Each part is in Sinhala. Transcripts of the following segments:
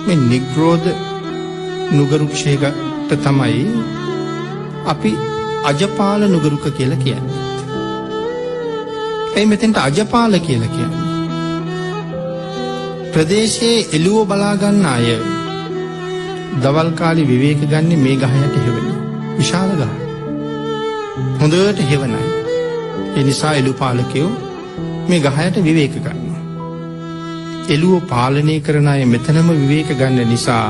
මේ නිග්‍රෝධ නුගරුක්ෂයකට තමයි අපි අජපාල නුගරුක කියලා කියන්නේ. ඒ මෙතෙන්ට අජපාල කියලා කියන්නේ ප්‍රදේශයේ එළුව බලා ගන්න අය දවල් කාලේ විවේක ගන්න මේ ගහ යට හෙවන විශාල ගහ. හොඳට හෙවනයි. ඒ නිසා එළු පාලකයෝ මේ ගහ යට විවේක ගන්නවා. එළුව පාලනය කරන අය මෙතනම විවේක ගන්න නිසා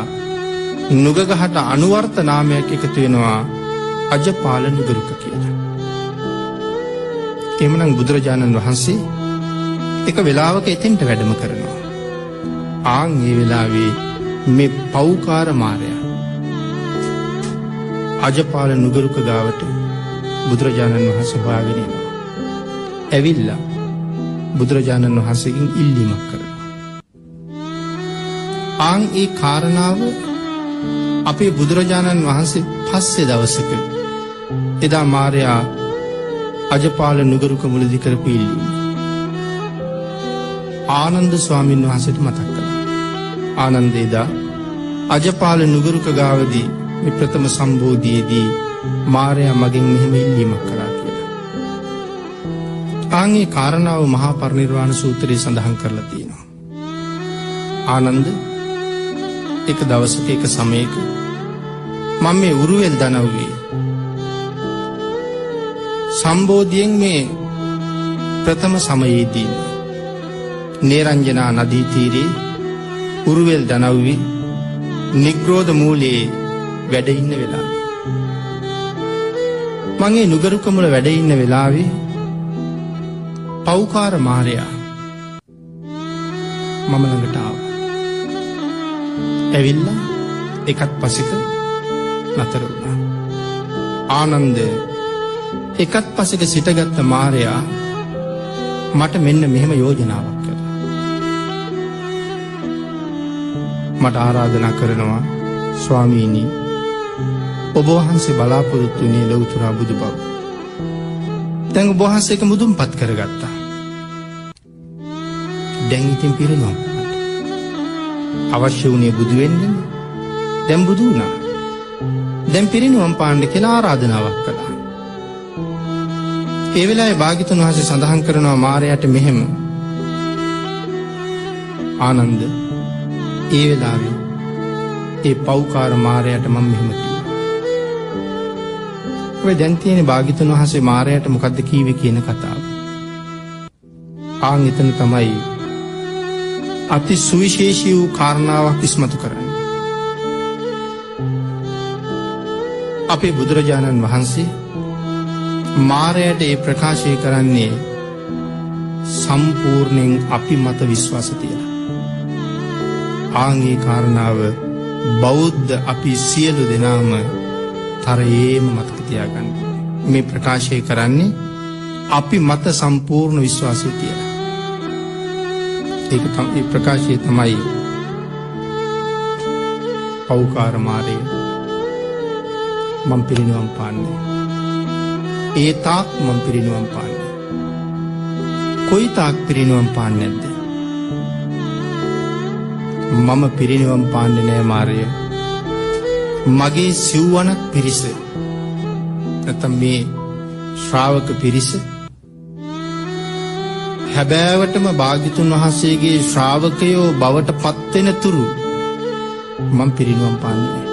නුග ගහට අනුවර්ත නාමයක් එකතු වෙනවා අජපාල නුගරුක කියලා. එhmenan බුදුරජාණන් වහන්සේ එක වෙලාවක එතෙන්ට වැඩම කරනවා. ආන් ඒ වෙලාවේ මේ පෞකාර මාරයා අජපාල නුගරුක ගාවට බුදුරජාණන් වහන්සේ හොයාගෙන එනවා. ඇවිල්ලා බුදුරජාණන් වහන්සේගෙන් ඉල්ලීමක් කරනවා. ආන් ඒ කාරණාව අපේ බුදුරජාණන් වහන්සේ පස්සේ දවසක එදා මාරයා අජපාල නුගරුක මුලදි කරපු ඉල්ලීම ආනන්ද ස්වාමීන් වහන්සේට මතක් කළා. ආනන්ද එදා අජපාල නුගරුක ගාවදී මේ ප්‍රථම සම්බෝධියේදී මාරයා මගෙන් මෙහෙම ඉල්ලීමක් කළා කියලා. ආන්ගේ කාරණාව මහා පරිනිර්වාණ සූත්‍රයේ සඳහන් කරලා තියෙනවා. ආනන්ද එක දවසක එක සමයක මම මේ උරුවෙල් දනව්වේ සම්බෝධියෙන් මේ ප්‍රථම සමයේදී නේරංජනා නදී තීරේ උරුවෙල් දනව්වේ නිග්‍රෝධ මූලයේ වැඩ ඉන්න වෙලාවේ මම ඒ නුගරුක මුල වැඩ ඉන්න වෙලාවේ පෞකාර මාරයා මම ළඟට ආවා. ඇවිල්ලා එකත් පසෙක නතර වුණා. ආනන්ද එකත් පසෙක සිටගත්ත මාරයා මට මෙන්න මෙහෙම යෝජනාවක් කළා. මට ආරාධනා කරනවා ස්වාමීනි ඔබ වහන්සේ බලාපොරොත්තු වුණේ ලෞතර බුදු බව. දැන් ඔබ වහන්සේක මුදුන්පත් කරගත්තා. දැන් ඉතින් පිරිනොම් අවශ්‍ය වුණේ බුදු වෙන්නේ. දැන් බුදු වුණා. දැන් පිරිනොම් පාන්න කියලා ආරාධනාවක් කළා. ඒ වෙලාවේ භාග්‍යතුන් වහන්සේ සඳහන් කරනවා මාරයාට මෙහෙම ආනන්ද ඒ වෙලාවේ ඒ පෞකාර මාරයාට මම මෙහෙම කිව්වා. ඔය දැන් තියෙන භාග්‍යතුන් වහන්සේ මාරයාට මොකද්ද කීවේ කියන කතාව. ආන් එතන තමයි අති සුවිශේෂී වූ කාරණාවක් ඉස්මතු කරන්නේ. අපේ බුදුරජාණන් වහන්සේ මාරයට ඒ ප්‍රකාශය කරන්නේ සම්පූර්ණයෙන් අපි මත විශ්වාස තියලා. ආන්ගේ කාරණාව බෞද්ධ අපි සියලු දෙනාම තරයේම මතක තියාගන්න. මේ ප්‍රකාශය කරන්නේ අපි මත සම්පූර්ණ විශ්වාසය තියලා. ඒක තමයි ප්‍රකාශය තමයි පෞකාර මාරය මම පිරිනිවන් පාන්නේ. ඒ තාක් මම පිරිනිවන් පාන්නේ. කොයි තාක් පිරිනිවන් පාන්නේ නැද්ද? මම පිරිනිවන් පාන්නේ නෑ මාරය. මගේ සිව්වනක් පිරිස නැත්නම් මේ ශ්‍රාවක පිරිස හැබෑවටම භාග්‍යතුන් වහන්සේගේ ශ්‍රාවකයෝ බවට පත්වෙන තුරු මම පිරිනිවන් පාන්නේ.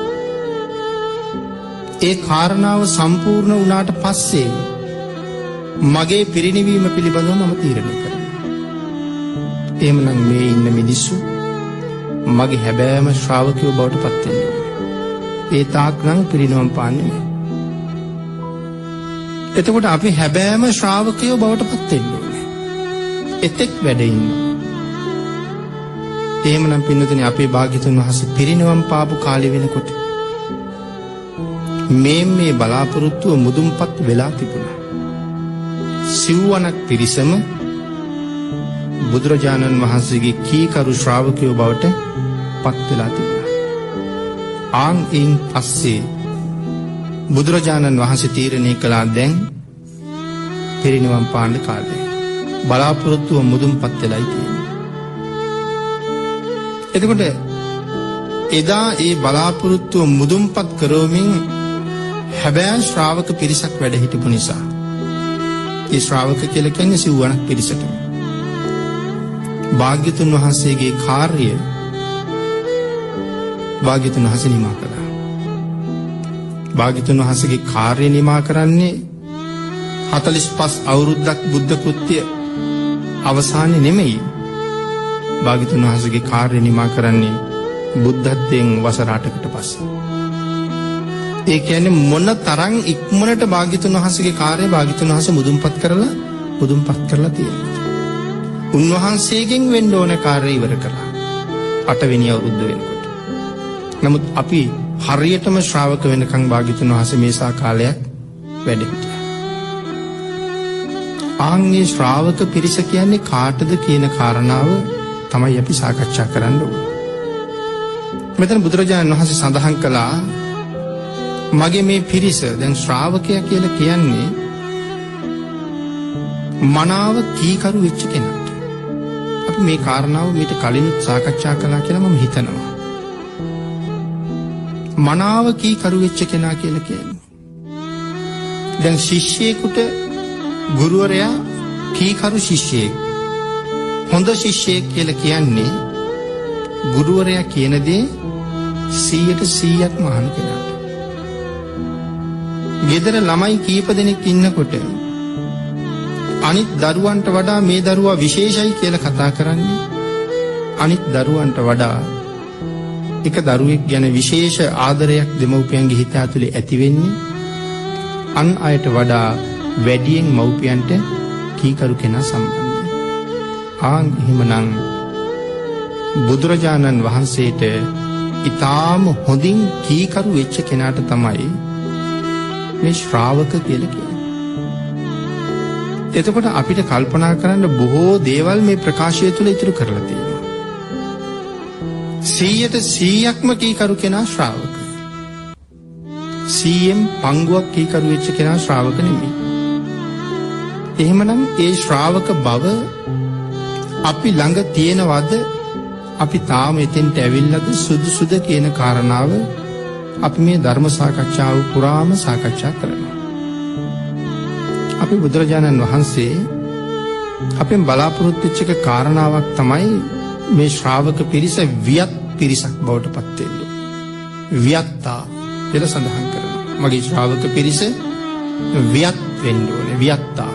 ඒ කාරණාව සම්පූර්ණ වුණාට පස්සේ මගේ පිරිනිවීම පිළිබඳව මම තීරණය කරනවා. එහෙමනම් මේ ඉන්න මිනිස්සු මගේ හැබෑම ශ්‍රාවකයෝ බවට පත් වෙන්න ඕනේ. ඒ තාක් නම් පිරිනිවන් පාන්නේ නැහැ. එතකොට අපි හැබෑම ශ්‍රාවකයෝ බවට පත් වෙන්න ඕනේ. එතෙක් වැඩ ඉන්නවා. එහෙමනම් පින්නතුනේ අපේ භාග්‍යතුන් වහන්සේ පිරිනිවන් පාපු කාලේ වෙනකොට මේ බලාපොරොත්තුව මුදුන්පත් වෙලා තිබුණා. සිව්වනක් පිරිසම බුදුරජාණන් වහන්සේගේ කීකරු ශ්‍රාවකයෝ බවට පත් වෙලා තිබුණා. ආන් එයින් පස්සේ බුදුරජාණන් වහන්සේ තීරණය කළා දැන් පිරිනිවන් පාන්න කාලේ. බලාපොරොත්තුව මුදුන්පත් වෙලායි තියෙන්නේ. එතකොට එදා ඒ බලාපොරොත්තුව මුදුන්පත් කරවමින් හැබෑ ශ්‍රාවක පිරිසක් වැඩ හිටපු නිසා ඒ ශ්‍රාවක කියලා කියන්නේ සිව්වණක් පිරිසට භාග්‍යතුන් වහන්සේගේ කාර්යය භාග්‍යතුන් වහන්සේ නිමා කළා. භාග්‍යතුන් වහන්සේගේ කාර්යය නිමා කරන්නේ 45 අවුරුද්දක් බුද්ධ කෘත්‍ය අවසානයේ නෙමෙයි. භාග්‍යතුන් වහන්සේගේ කාර්යය නිමා කරන්නේ බුද්ධත්වයෙන් වසර 8කට පස්සේ. ඒ කියන්නේ මොන තරම් ඉක්මනට භාග්‍යතුන් වහන්සේගේ කාර්යය භාග්‍යතුන් වහන්සේ මුදුන්පත් කරලා තියෙනවා. උන්වහන්සේගෙන් වෙන්න ඕන කාර්යය ඉවර කළා. 8 වෙනි අවුරුද්ද වෙනකොට. නමුත් අපි හරියටම ශ්‍රාවක වෙනකන් භාග්‍යතුන් වහන්සේ මේසා කාලයක් වැඩ හිටියා. ආන්ගේ ශ්‍රාවක පිරිස කියන්නේ කාටද කියන කාරණාව තමයි අපි සාකච්ඡා කරන්න ඕනේ. මෙතන බුදුරජාණන් වහන්සේ සඳහන් කළා මගේ මේ පිරිස දැන් ශ්‍රාවකයා කියලා කියන්නේ මනාව කීකරු වෙච්ච කෙනාට. අපි මේ කාරණාව මීට කලින් සාකච්ඡා කළා කියලා මම හිතනවා. මනාව කීකරු වෙච්ච කෙනා කියලා කියන්නේ. දැන් ශිෂ්‍යයෙකුට ගුරුවරයා කීකරු ශිෂ්‍යයෙක්. හොඳ ශිෂ්‍යයෙක් කියලා කියන්නේ ගුරුවරයා කියන දේ 100%ක්ම අහන කෙනාට. ගෙදර ළමයි කීප දෙනෙක් ඉන්නකොට අනිත් දරුවන්ට වඩා මේ දරුවා විශේෂයි කියලා කතා කරන්නේ අනිත් දරුවන්ට වඩා එක දරුවෙක් ගැන විශේෂ ආදරයක් දෙමව්පියන්ගේ හිත ඇතුලේ ඇති වෙන්නේ අන් අයට වඩා වැඩියෙන් මව්පියන්ට කීකරු කෙනා සම්බන්ධයි. එහෙමනම් බුදුරජාණන් වහන්සේට ඊටාම හොඳින් කීකරු වෙච්ච කෙනාට තමයි මේ ශ්‍රාවක කියලා කියන්නේ. එතකොට අපිට කල්පනා කරන්න බොහෝ දේවල් මේ ප්‍රකාශය තුළ ඉතුරු කරලා තියෙනවා. 100%ක්ම කීකරු කෙනා ශ්‍රාවක. 100න් පංගුවක් කීකරු වෙච්ච කෙනා ශ්‍රාවක නෙමෙයි. එහෙමනම් ඒ ශ්‍රාවක බව අපි ළඟ තියෙනවද? අපි තාම එතෙන්ට ඇවිල්ලාද සුදුසුද කියන කාරණාව අපි මේ ධර්ම සාකච්ඡාව පුරාම සාකච්ඡා කරනවා. අපි බුදුරජාණන් වහන්සේ අපෙන් බලාපොරොත්තු වෙච්ච එක කාරණාවක් තමයි මේ ශ්‍රාවක පිරිස වියත් පිරිසක් බවට පත් වෙන්නේ. වියත්තා කියලා සඳහන් කරනවා. මගේ ශ්‍රාවක පිරිස වියත් වෙන්න ඕනේ. වියත්තා.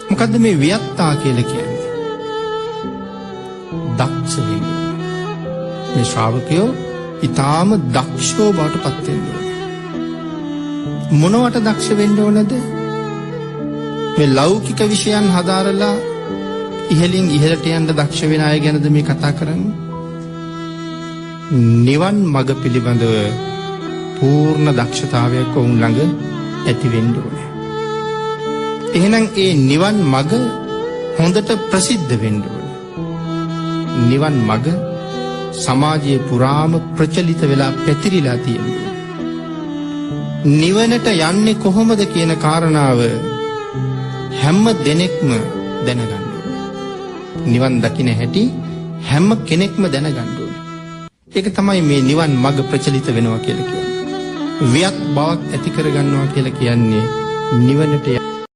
මොකද්ද මේ වියත්තා කියලා කියන්නේ? දක්ෂ වෙන්න ඕනේ. මේ ශ්‍රාවකයෝ ඊටාම දක්ෂෝ බවට පත් වෙන්න ඕනේ. මොනවට දක්ෂ වෙන්න ඕනද? මේ ලෞකික විෂයන් හදාරලා ඉහළින් ඉහළට යන්න දක්ෂ වෙන අය ගැනද මේ කතා කරන්නේ? නිවන් මඟ පිළිබඳව පූර්ණ දක්ෂතාවයක් වුන් ළඟ ඇති වෙන්න ඕනේ. එහෙනම් ඒ නිවන් මඟ හොඳට ප්‍රසිද්ධ වෙන්න ඕනේ. නිවන් මඟ සමාජයේ පුරාම ප්‍රචලිත වෙලා පැතිරිලා තියෙනවා. නිවනට යන්නේ කොහොමද කියන කාරණාව හැම දෙනෙක්ම දැනගන්න ඕනේ. නිවන් දකින්න හැටි හැම කෙනෙක්ම දැනගන්න ඕනේ. ඒක තමයි මේ නිවන් මඟ ප්‍රචලිත වෙනවා කියලා කියන්නේ. වියත් බවක් ඇති කරගන්නවා කියලා කියන්නේ නිවනට